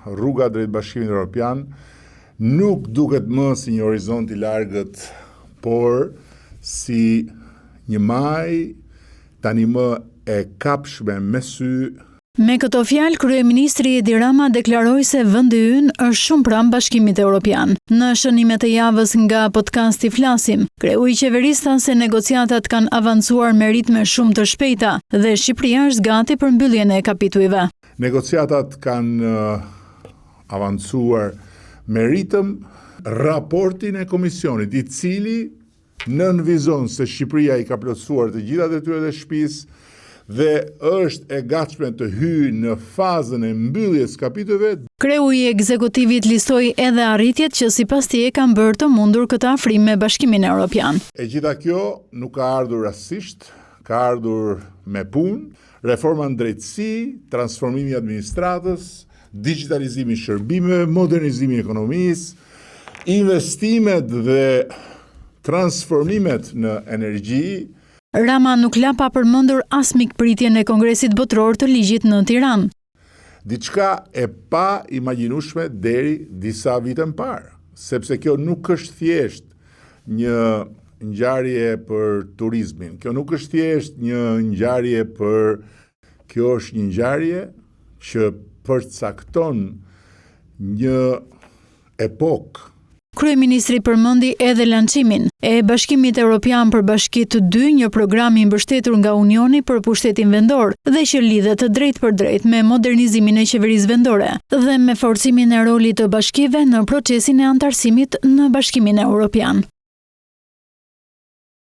rruga drejt Bashkimit Evropian nuk duket më si një horizont i largët, por si një maj tani më e kapshme me sy. Me këto fjalë, kryeministri Edi Rama deklaroi se vendi ynë është shumë pranë Bashkimit Evropian. Në shënimet e javës nga podcasti Flasim, kreu i qeverisë tha se negociatat kanë avancuar me ritme shumë të shpejta dhe Shqipëria është gati për mbylljen e kapitujve. Negociatat kanë avancuar me ritëm. Raportin e komisionit, i cili nënvizon se Shqipëria i ka plotësuar të gjitha detyrat e shtëpisë dhe është e gatshme të hyjë në fazën e mbylljes kapitujve. Kreu i ekzekutivit listoi edhe arritjet që sipas tij kanë bërë të mundur këtë afrim me Bashkimin Evropian. E gjitha kjo nuk ka ardhur rastësisht, ka ardhur me punë, reforma në drejtësi, transformimi i administratës, digitalizimi i shërbimeve, modernizimi i ekonomisë, investimet dhe transformimet në energji. Rama nuk la pa përmendur as mikpritjen e Kongresit Botror të Ligjit në Tiranë. Diçka e pa imagjinueshme deri disa vite më parë, sepse kjo nuk është thjesht një ngjarje për turizmin. Kjo nuk është thjesht një ngjarje kjo është një ngjarje që përcakton një epokë. Kryeministri përmendi edhe lancimin e Bashkimit Evropian për Bashki të dy, një program i mbështetur nga Unioni për pushtetin vendor dhe që lidhet drejt për drejt me modernizimin e qeverisë vendore dhe me forcimin e rolit të bashkive në procesin e antarësimit në Bashkimin Evropian.